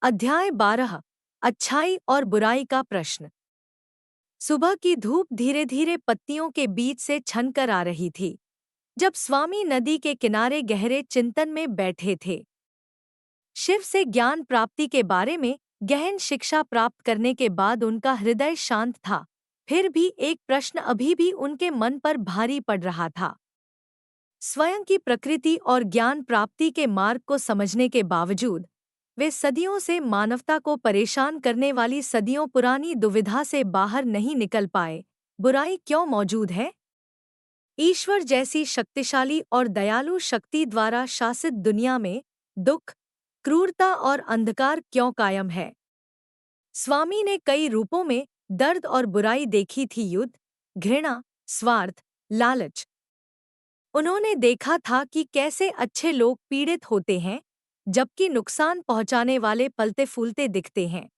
अध्याय 12। अच्छाई और बुराई का प्रश्न। सुबह की धूप धीरे धीरे पत्तियों के बीच से छनकर आ रही थी, जब स्वामी नदी के किनारे गहरे चिंतन में बैठे थे। शिव से ज्ञान प्राप्ति के बारे में गहन शिक्षा प्राप्त करने के बाद उनका हृदय शांत था। फिर भी एक प्रश्न अभी भी उनके मन पर भारी पड़ रहा था। स्वयं की प्रकृति और ज्ञान प्राप्ति के मार्ग को समझने के बावजूद वे सदियों से मानवता को परेशान करने वाली सदियों पुरानी दुविधा से बाहर नहीं निकल पाए। बुराई क्यों मौजूद है? ईश्वर जैसी शक्तिशाली और दयालु शक्ति द्वारा शासित दुनिया में दुख, क्रूरता और अंधकार क्यों कायम है? स्वामी ने कई रूपों में दर्द और बुराई देखी थी। युद्ध, घृणा, स्वार्थ, लालच। उन्होंने देखा था कि कैसे अच्छे लोग पीड़ित होते हैं, जबकि नुकसान पहुंचाने वाले पलते फूलते दिखते हैं।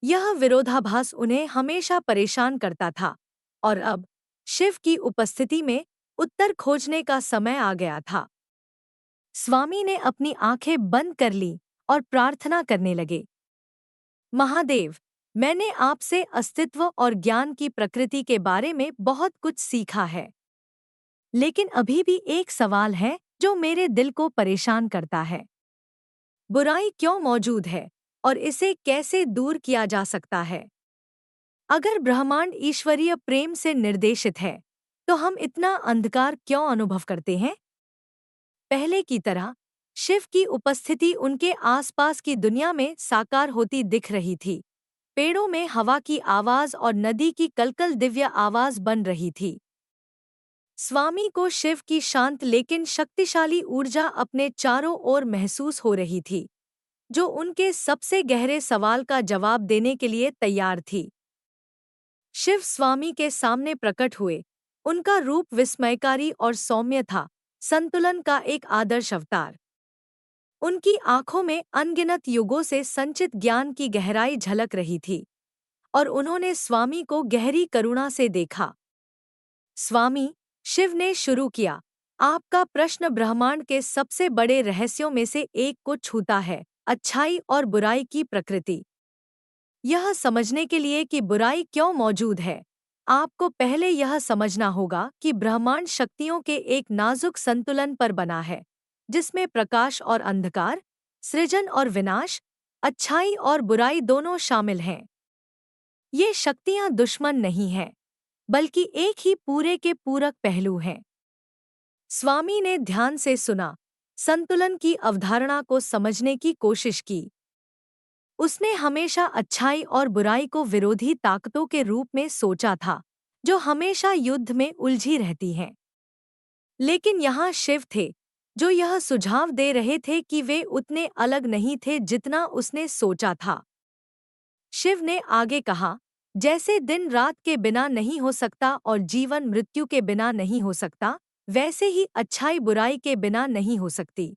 यह विरोधाभास उन्हें हमेशा परेशान करता था, और अब शिव की उपस्थिति में उत्तर खोजने का समय आ गया था। स्वामी ने अपनी आंखें बंद कर लीं और प्रार्थना करने लगे। महादेव, मैंने आपसे अस्तित्व और ज्ञान की प्रकृति के बारे में बहुत कुछ सीखा है, लेकिन अभी भी एक सवाल है जो मेरे दिल को परेशान करता है। बुराई क्यों मौजूद है और इसे कैसे दूर किया जा सकता है? अगर ब्रह्मांड ईश्वरीय प्रेम से निर्देशित है, तो हम इतना अंधकार क्यों अनुभव करते हैं? पहले की तरह शिव की उपस्थिति उनके आसपास की दुनिया में साकार होती दिख रही थी। पेड़ों में हवा की आवाज और नदी की कलकल दिव्य आवाज बन रही थी। स्वामी को शिव की शांत लेकिन शक्तिशाली ऊर्जा अपने चारों ओर महसूस हो रही थी, जो उनके सबसे गहरे सवाल का जवाब देने के लिए तैयार थी। शिव स्वामी के सामने प्रकट हुए। उनका रूप विस्मयकारी और सौम्य था, संतुलन का एक आदर्श अवतार। उनकी आंखों में अनगिनत युगों से संचित ज्ञान की गहराई झलक रही थी, और उन्होंने स्वामी को गहरी करुणा से देखा। स्वामी, शिव ने शुरू किया, आपका प्रश्न ब्रह्मांड के सबसे बड़े रहस्यों में से एक को छूता है, अच्छाई और बुराई की प्रकृति। यह समझने के लिए कि बुराई क्यों मौजूद है, आपको पहले यह समझना होगा कि ब्रह्मांड शक्तियों के एक नाजुक संतुलन पर बना है, जिसमें प्रकाश और अंधकार, सृजन और विनाश, अच्छाई और बुराई दोनों शामिल हैं। ये शक्तियां दुश्मन नहीं हैं, बल्कि एक ही पूरे के पूरक पहलू हैं। स्वामी ने ध्यान से सुना, संतुलन की अवधारणा को समझने की कोशिश की। उसने हमेशा अच्छाई और बुराई को विरोधी ताकतों के रूप में सोचा था, जो हमेशा युद्ध में उलझी रहती हैं। लेकिन यहाँ शिव थे, जो यह सुझाव दे रहे थे कि वे उतने अलग नहीं थे जितना उसने सोचा था। शिव ने आगे कहा, जैसे दिन रात के बिना नहीं हो सकता और जीवन मृत्यु के बिना नहीं हो सकता, वैसे ही अच्छाई बुराई के बिना नहीं हो सकती।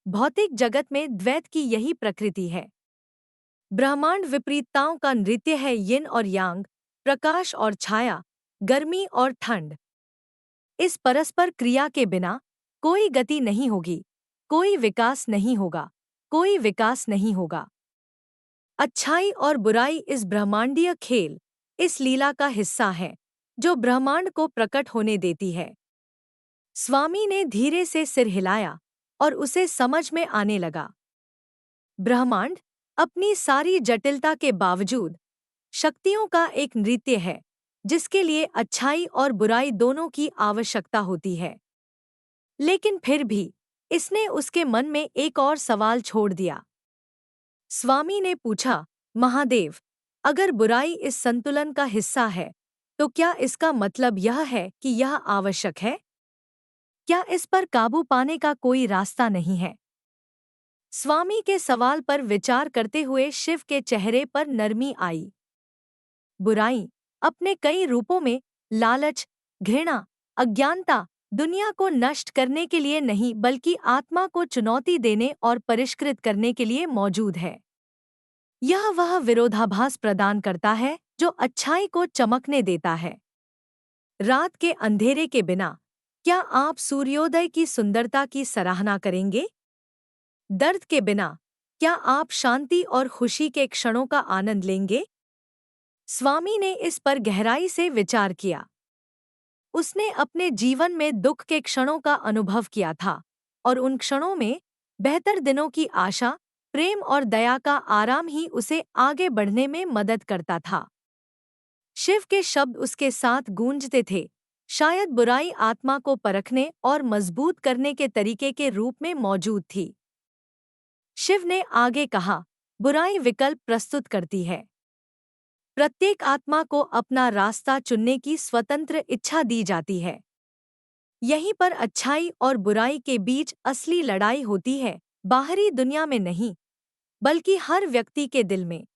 भौतिक जगत में द्वैत की यही प्रकृति है। ब्रह्मांड विपरीतताओं का नृत्य है, यिन और यांग, प्रकाश और छाया, गर्मी और ठंड। इस परस्पर क्रिया के बिना कोई गति नहीं होगी, कोई विकास नहीं होगा, कोई विकास नहीं होगा। अच्छाई और बुराई इस ब्रह्मांडीय खेल, इस लीला का हिस्सा है, जो ब्रह्मांड को प्रकट होने देती है। स्वामी ने धीरे से सिर हिलाया, और उसे समझ में आने लगा। ब्रह्मांड अपनी सारी जटिलता के बावजूद शक्तियों का एक नृत्य है, जिसके लिए अच्छाई और बुराई दोनों की आवश्यकता होती है। लेकिन फिर भी इसने उसके मन में एक और सवाल छोड़ दिया। स्वामी ने पूछा, महादेव, अगर बुराई इस संतुलन का हिस्सा है, तो क्या इसका मतलब यह है कि यह आवश्यक है? क्या इस पर काबू पाने का कोई रास्ता नहीं है? स्वामी के सवाल पर विचार करते हुए शिव के चेहरे पर नरमी आई। बुराई अपने कई रूपों में लालच, घृणा, अज्ञानता, दुनिया को नष्ट करने के लिए नहीं बल्कि आत्मा को चुनौती देने और परिष्कृत करने के लिए मौजूद है। यह वह विरोधाभास प्रदान करता है जो अच्छाई को चमकने देता है। रात के अंधेरे के बिना क्या आप सूर्योदय की सुंदरता की सराहना करेंगे? दर्द के बिना क्या आप शांति और खुशी के क्षणों का आनंद लेंगे? स्वामी ने इस पर गहराई से विचार किया। उसने अपने जीवन में दुख के क्षणों का अनुभव किया था और उन क्षणों में बेहतर दिनों की आशा, प्रेम और दया का आराम ही उसे आगे बढ़ने में मदद करता था। शिव के शब्द उसके साथ गूंजते थे, शायद बुराई आत्मा को परखने और मजबूत करने के तरीके के रूप में मौजूद थी। शिव ने आगे कहा, बुराई विकल्प प्रस्तुत करती है। प्रत्येक आत्मा को अपना रास्ता चुनने की स्वतंत्र इच्छा दी जाती है। यहीं पर अच्छाई और बुराई के बीच असली लड़ाई होती है, बाहरी दुनिया में नहीं, बल्कि हर व्यक्ति के दिल में।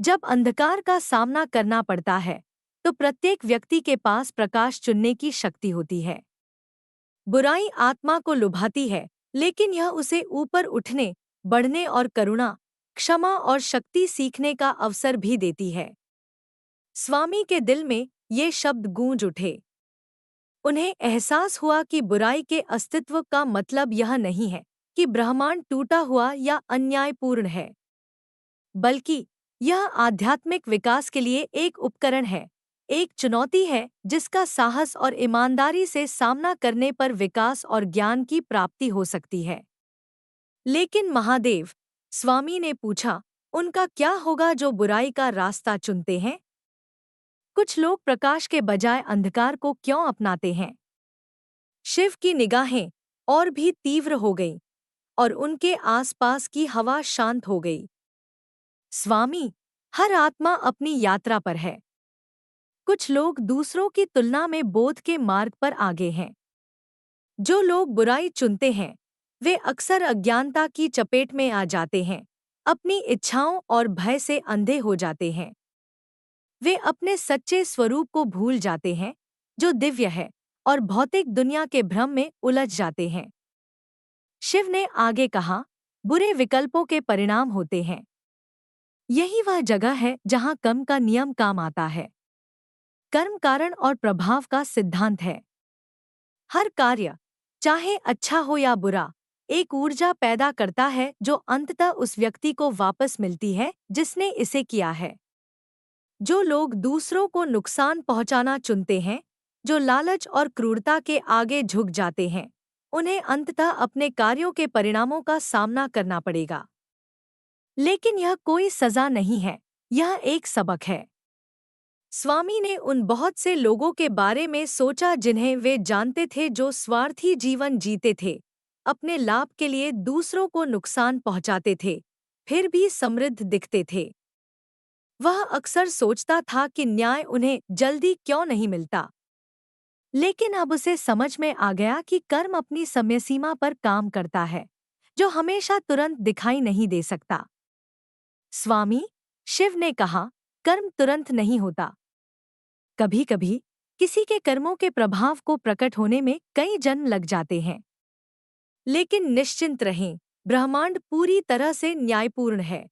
जब अंधकार का सामना करना पड़ता है, तो प्रत्येक व्यक्ति के पास प्रकाश चुनने की शक्ति होती है। बुराई आत्मा को लुभाती है, लेकिन यह उसे ऊपर उठने, बढ़ने और करुणा, क्षमा और शक्ति सीखने का अवसर भी देती है। स्वामी के दिल में ये शब्द गूंज उठे। उन्हें एहसास हुआ कि बुराई के अस्तित्व का मतलब यह नहीं है कि ब्रह्मांड टूटा हुआ या अन्यायपूर्ण है, बल्कि यह आध्यात्मिक विकास के लिए एक उपकरण है, एक चुनौती है जिसका साहस और ईमानदारी से सामना करने पर विकास और ज्ञान की प्राप्ति हो सकती है। लेकिन महादेव, स्वामी ने पूछा, उनका क्या होगा जो बुराई का रास्ता चुनते हैं? कुछ लोग प्रकाश के बजाय अंधकार को क्यों अपनाते हैं? शिव की निगाहें और भी तीव्र हो गईं और उनके आसपास की हवा शांत हो गई। स्वामी, हर आत्मा अपनी यात्रा पर है। कुछ लोग दूसरों की तुलना में बोध के मार्ग पर आगे हैं। जो लोग बुराई चुनते हैं, वे अक्सर अज्ञानता की चपेट में आ जाते हैं, अपनी इच्छाओं और भय से अंधे हो जाते हैं। वे अपने सच्चे स्वरूप को भूल जाते हैं, जो दिव्य है, और भौतिक दुनिया के भ्रम में उलझ जाते हैं। शिव ने आगे कहा, बुरे विकल्पों के परिणाम होते हैं। यही वह जगह है जहां कर्म का नियम काम आता है। कर्म कारण और प्रभाव का सिद्धांत है। हर कार्य, चाहे अच्छा हो या बुरा, एक ऊर्जा पैदा करता है जो अंततः उस व्यक्ति को वापस मिलती है जिसने इसे किया है। जो लोग दूसरों को नुकसान पहुंचाना चुनते हैं, जो लालच और क्रूरता के आगे झुक जाते हैं, उन्हें अंततः अपने कार्यों के परिणामों का सामना करना पड़ेगा। लेकिन यह कोई सजा नहीं है, यह एक सबक है। स्वामी ने उन बहुत से लोगों के बारे में सोचा जिन्हें वे जानते थे, जो स्वार्थी जीवन जीते थे, अपने लाभ के लिए दूसरों को नुकसान पहुंचाते थे, फिर भी समृद्ध दिखते थे। वह अक्सर सोचता था कि न्याय उन्हें जल्दी क्यों नहीं मिलता। लेकिन अब उसे समझ में आ गया कि कर्म अपनी समय सीमा पर काम करता है, जो हमेशा तुरंत दिखाई नहीं दे सकता। स्वामी शिव ने कहा, कर्म तुरंत नहीं होता। कभी-कभी किसी के कर्मों के प्रभाव को प्रकट होने में कई जन्म लग जाते हैं। लेकिन निश्चिंत रहें, ब्रह्मांड पूरी तरह से न्यायपूर्ण है।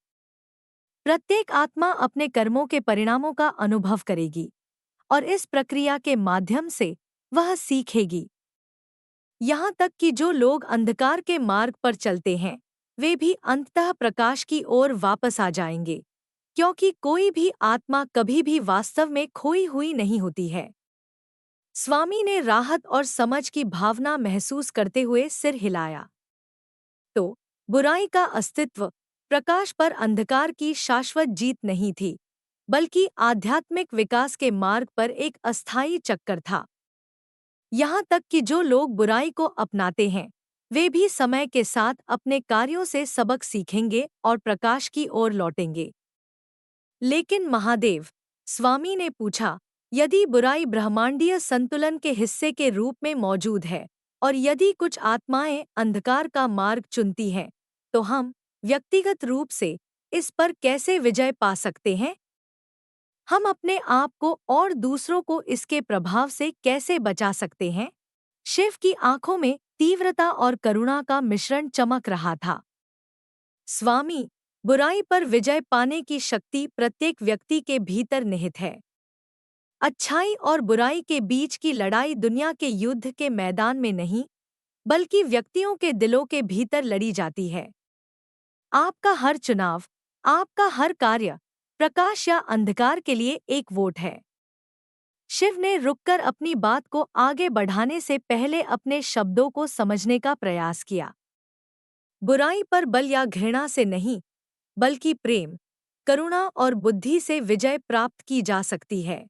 प्रत्येक आत्मा अपने कर्मों के परिणामों का अनुभव करेगी, और इस प्रक्रिया के माध्यम से वह सीखेगी। यहाँ तक कि जो लोग अंधकार के मार्ग पर चलते हैं, वे भी अंततः प्रकाश की ओर वापस आ जाएंगे, क्योंकि कोई भी आत्मा कभी भी वास्तव में खोई हुई नहीं होती है। स्वामी ने राहत और समझ की भावना महसूस करते हुए सिर हिलाया। तो बुराई का अस्तित्व प्रकाश पर अंधकार की शाश्वत जीत नहीं थी, बल्कि आध्यात्मिक विकास के मार्ग पर एक अस्थायी चक्कर था। यहाँ तक कि जो लोग बुराई को अपनाते हैं, वे भी समय के साथ अपने कार्यों से सबक सीखेंगे और प्रकाश की ओर लौटेंगे। लेकिन महादेव, स्वामी ने पूछा, यदि बुराई ब्रह्मांडीय संतुलन के हिस्से के रूप में मौजूद है, और यदि कुछ आत्माएं अंधकार का मार्ग चुनती हैं, तो हम व्यक्तिगत रूप से इस पर कैसे विजय पा सकते हैं? हम अपने आप को और दूसरों को इसके प्रभाव से कैसे बचा सकते हैं? शिव की आंखों में तीव्रता और करुणा का मिश्रण चमक रहा था। स्वामी, बुराई पर विजय पाने की शक्ति प्रत्येक व्यक्ति के भीतर निहित है। अच्छाई और बुराई के बीच की लड़ाई दुनिया के युद्ध के मैदान में नहीं, बल्कि व्यक्तियों के दिलों के भीतर लड़ी जाती है। आपका हर चुनाव, आपका हर कार्य, प्रकाश या अंधकार के लिए एक वोट है। शिव ने रुककर अपनी बात को आगे बढ़ाने से पहले अपने शब्दों को समझने का प्रयास किया। बुराई पर बल या घृणा से नहीं, बल्कि प्रेम, करुणा और बुद्धि से विजय प्राप्त की जा सकती है।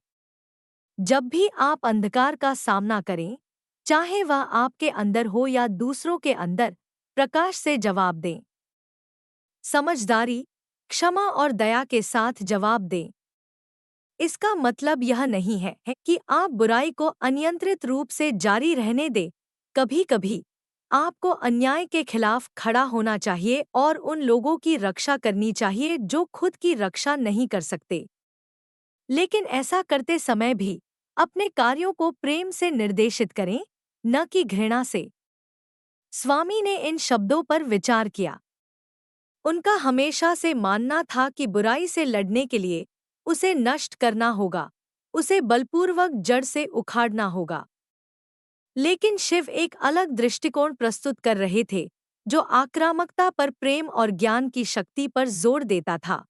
जब भी आप अंधकार का सामना करें, चाहे वह आपके अंदर हो या दूसरों के अंदर, प्रकाश से जवाब दें। समझदारी, क्षमा और दया के साथ जवाब दें। इसका मतलब यह नहीं है कि आप बुराई को अनियंत्रित रूप से जारी रहने दें। कभी-कभी आपको अन्याय के खिलाफ खड़ा होना चाहिए और उन लोगों की रक्षा करनी चाहिए जो खुद की रक्षा नहीं कर सकते। लेकिन ऐसा करते समय भी अपने कार्यों को प्रेम से निर्देशित करें, न कि घृणा से। स्वामी ने इन शब्दों पर विचार किया। उनका हमेशा से मानना था कि बुराई से लड़ने के लिए उसे नष्ट करना होगा, उसे बलपूर्वक जड़ से उखाड़ना होगा। लेकिन शिव एक अलग दृष्टिकोण प्रस्तुत कर रहे थे, जो आक्रामकता पर प्रेम और ज्ञान की शक्ति पर जोर देता था।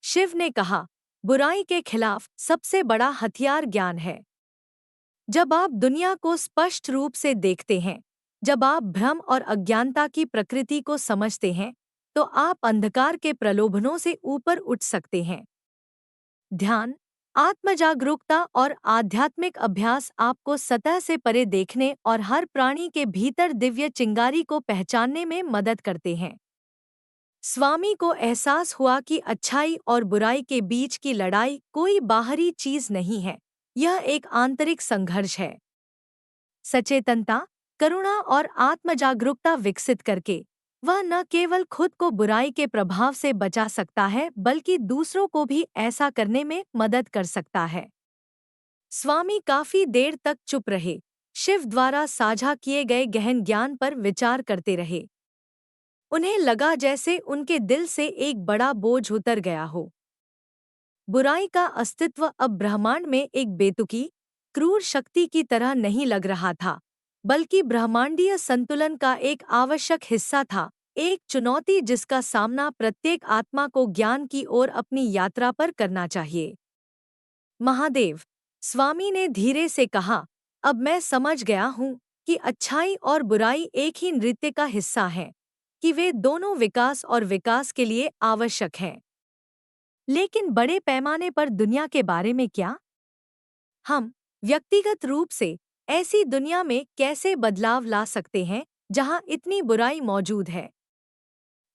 शिव ने कहा, बुराई के खिलाफ सबसे बड़ा हथियार ज्ञान है। जब आप दुनिया को स्पष्ट रूप से देखते हैं, जब आप भ्रम और अज्ञानता की प्रकृति को समझते हैं, तो आप अंधकार के प्रलोभनों से ऊपर उठ सकते हैं। ध्यान, आत्मजागरूकता और आध्यात्मिक अभ्यास आपको सतह से परे देखने और हर प्राणी के भीतर दिव्य चिंगारी को पहचानने में मदद करते हैं। स्वामी को एहसास हुआ कि अच्छाई और बुराई के बीच की लड़ाई कोई बाहरी चीज नहीं है, यह एक आंतरिक संघर्ष है। सचेतनता, करुणा और आत्मजागरूकता विकसित करके वह न केवल खुद को बुराई के प्रभाव से बचा सकता है, बल्कि दूसरों को भी ऐसा करने में मदद कर सकता है। स्वामी काफी देर तक चुप रहे, शिव द्वारा साझा किए गए गहन ज्ञान पर विचार करते रहे। उन्हें लगा जैसे उनके दिल से एक बड़ा बोझ उतर गया हो। बुराई का अस्तित्व अब ब्रह्मांड में एक बेतुकी, क्रूर शक्ति की तरह नहीं लग रहा था, बल्कि ब्रह्मांडीय संतुलन का एक आवश्यक हिस्सा था, एक चुनौती जिसका सामना प्रत्येक आत्मा को ज्ञान की ओर अपनी यात्रा पर करना चाहिए। महादेव, स्वामी ने धीरे से कहा, अब मैं समझ गया हूँ कि अच्छाई और बुराई एक ही नृत्य का हिस्सा हैं, कि वे दोनों विकास और विकास के लिए आवश्यक हैं। लेकिन बड़े पैमाने पर दुनिया के बारे में क्या? हम व्यक्तिगत रूप से ऐसी दुनिया में कैसे बदलाव ला सकते हैं जहां इतनी बुराई मौजूद है?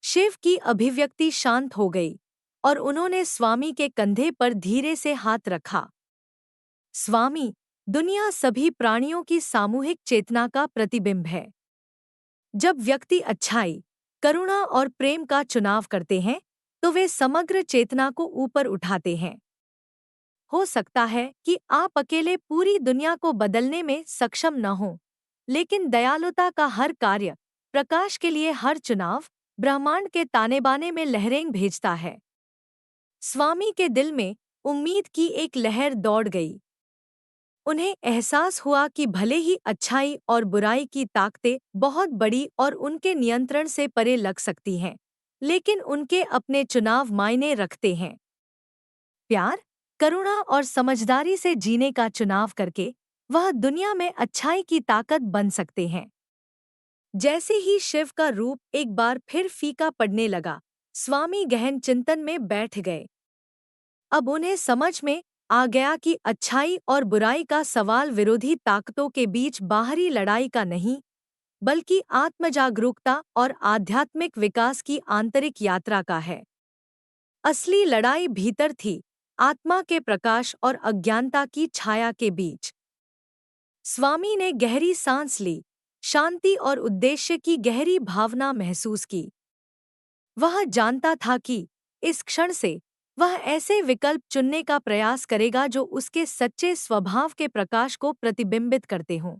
शिव की अभिव्यक्ति शांत हो गई और उन्होंने स्वामी के कंधे पर धीरे से हाथ रखा। स्वामी, दुनिया सभी प्राणियों की सामूहिक चेतना का प्रतिबिंब है। जब व्यक्ति अच्छाई, करुणा और प्रेम का चुनाव करते हैं, तो वे समग्र चेतना को ऊपर उठाते हैं। हो सकता है कि आप अकेले पूरी दुनिया को बदलने में सक्षम न हों, लेकिन दयालुता का हर कार्य, प्रकाश के लिए हर चुनाव, ब्रह्मांड के ताने-बाने में लहरें भेजता है। स्वामी के दिल में उम्मीद की एक लहर दौड़ गई। उन्हें एहसास हुआ कि भले ही अच्छाई और बुराई की ताकतें बहुत बड़ी और उनके नियंत्रण से परे लग सकती हैं, लेकिन उनके अपने चुनाव मायने रखते हैं। प्यार, करुणा और समझदारी से जीने का चुनाव करके वह दुनिया में अच्छाई की ताकत बन सकते हैं। जैसे ही शिव का रूप एक बार फिर फीका पड़ने लगा, स्वामी गहन चिंतन में बैठ गए। अब उन्हें समझ में आ गया कि अच्छाई और बुराई का सवाल विरोधी ताकतों के बीच बाहरी लड़ाई का नहीं, बल्कि आत्मजागरूकता और आध्यात्मिक विकास की आंतरिक यात्रा का है। असली लड़ाई भीतर थी, आत्मा के प्रकाश और अज्ञानता की छाया के बीच। स्वामी ने गहरी सांस ली, शांति और उद्देश्य की गहरी भावना महसूस की। वह जानता था कि इस क्षण से वह ऐसे विकल्प चुनने का प्रयास करेगा जो उसके सच्चे स्वभाव के प्रकाश को प्रतिबिंबित करते हों।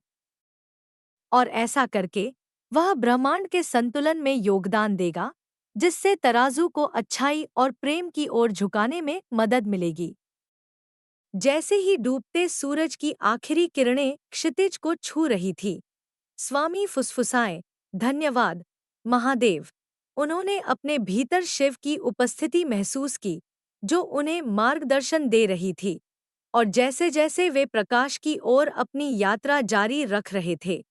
और ऐसा करके वह ब्रह्मांड के संतुलन में योगदान देगा, जिससे तराजू को अच्छाई और प्रेम की ओर झुकाने में मदद मिलेगी। जैसे ही डूबते सूरज की आखिरी किरणें क्षितिज को छू रही थी, स्वामी फुसफुसाए, धन्यवाद, महादेव। उन्होंने अपने भीतर शिव की उपस्थिति महसूस की, जो उन्हें मार्गदर्शन दे रही थी। और जैसे जैसे वे प्रकाश की ओर अपनी यात्रा जारी रख रहे थे,